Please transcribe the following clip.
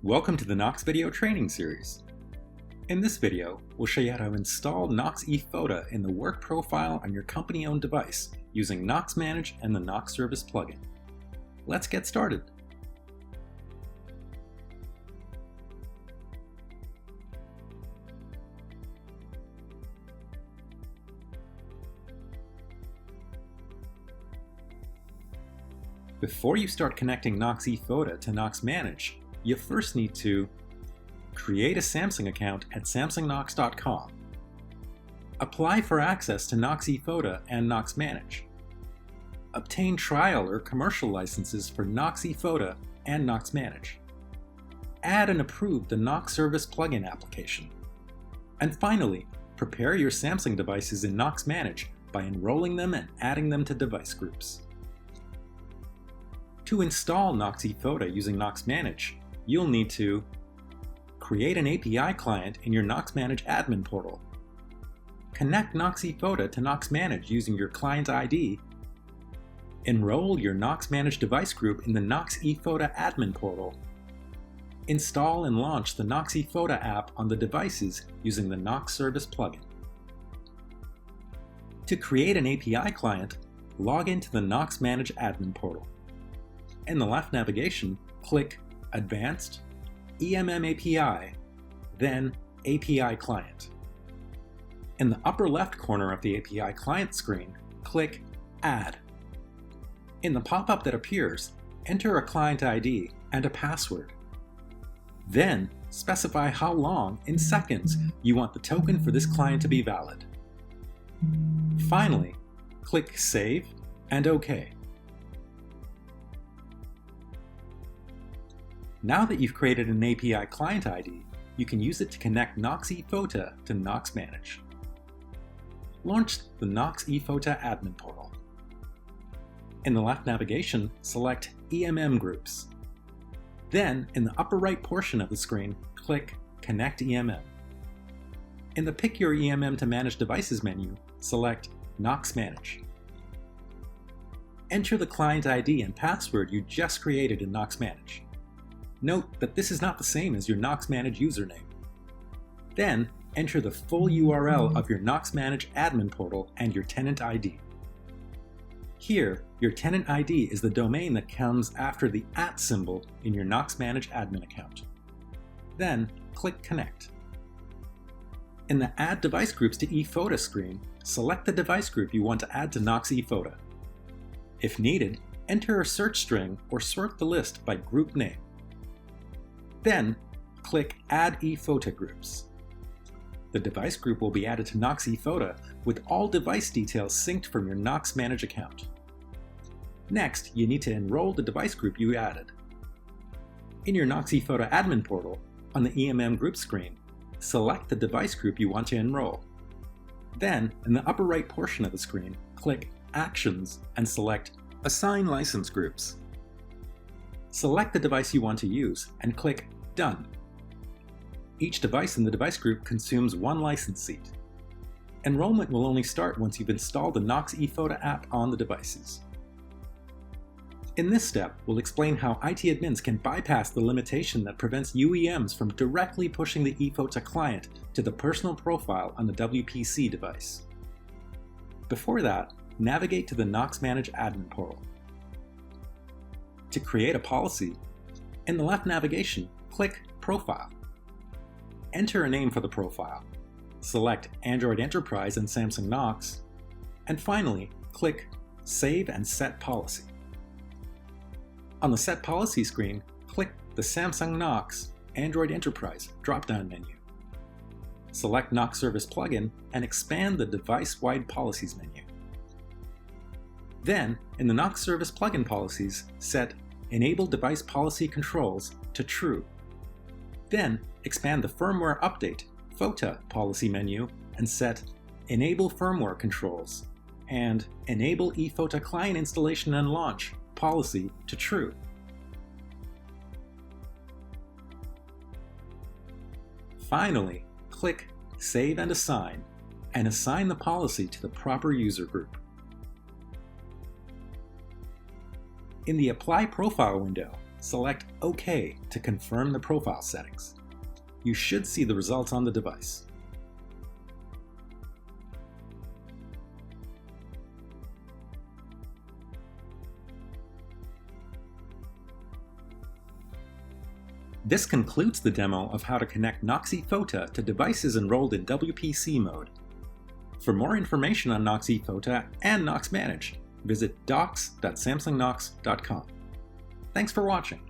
Welcome to the Knox video training series. In this video, we'll show you how to install Knox E-FOTA in the work profile on your company-owned device using Knox Manage and the Knox Service plugin. Let's get started. Before you start connecting Knox E-FOTA to Knox Manage, you first need to create a Samsung account at samsungknox.com, apply for access to Knox E-FOTA and Knox Manage, obtain trial or commercial licenses for Knox E-FOTA and Knox Manage, add and approve the Knox Service plugin application, and finally, prepare your Samsung devices in Knox Manage by enrolling them and adding them to device groups. To install Knox E-FOTA using Knox Manage, you'll need to create an API client in your Knox Manage admin portal, connect Knox E-FOTA to Knox Manage using your client ID, enroll your Knox Manage device group in the Knox E-FOTA admin portal, install and launch the Knox E-FOTA app on the devices using the Knox Service plugin. To create an API client, log into the Knox Manage admin portal. In the left navigation, click Advanced, EMM API, then API Client. In the upper left corner of the API Client screen, click Add. In the pop-up that appears, enter a client ID and a password. Then, specify how long, in seconds, you want the token for this client to be valid. Finally, click Save and OK. Now that you've created an API client ID, you can use it to connect Knox E-FOTA to Knox Manage. Launch the Knox E-FOTA admin portal. In the left navigation, select EMM groups. Then, in the upper right portion of the screen, click Connect EMM. In the Pick Your EMM to Manage Devices menu, select Knox Manage. Enter the client ID and password you just created in Knox Manage. Note that this is not the same as your Knox Manage username. Then, enter the full URL of your Knox Manage admin portal and your tenant ID. Here, your tenant ID is the domain that comes after the @ symbol in your Knox Manage admin account. Then, click Connect. In the Add Device Groups to E-FOTA screen, select the device group you want to add to Knox E-FOTA. If needed, enter a search string or sort the list by group name. Then, click Add E-FOTA Groups. The device group will be added to Knox E-FOTA with all device details synced from your Knox Manage account. Next, you need to enroll the device group you added. In your Knox E-FOTA admin portal, on the EMM group screen, select the device group you want to enroll. Then, in the upper right portion of the screen, click Actions and select Assign License Groups. Select the device you want to use and click Done. Each device in the device group consumes one license seat. Enrollment will only start once you've installed the Knox E-FOTA app on the devices. In this step, we'll explain how IT admins can bypass the limitation that prevents UEMs from directly pushing the E-FOTA client to the personal profile on the WPC device. Before that, navigate to the Knox Manage admin portal. To create a policy, in the left navigation, click Profile. Enter a name for the profile. Select Android Enterprise and Samsung Knox, and finally, click Save and Set Policy. On the Set Policy screen, click the Samsung Knox Android Enterprise drop-down menu. Select Knox Service plugin and expand the Device-Wide Policies menu. Then, in the Knox Service plugin policies, set Enable Device Policy Controls to True. Then, expand the Firmware Update FOTA policy menu and set Enable Firmware Controls and Enable E-FOTA Client Installation and Launch policy to True. Finally, click Save and assign the policy to the proper user group. In the Apply Profile window, select OK to confirm the profile settings. You should see the results on the device. This concludes the demo of how to connect Knox E-FOTA to devices enrolled in WPC mode. For more information on Knox E-FOTA and Knox Manage, visit docs.samsungknox.com. Thanks for watching.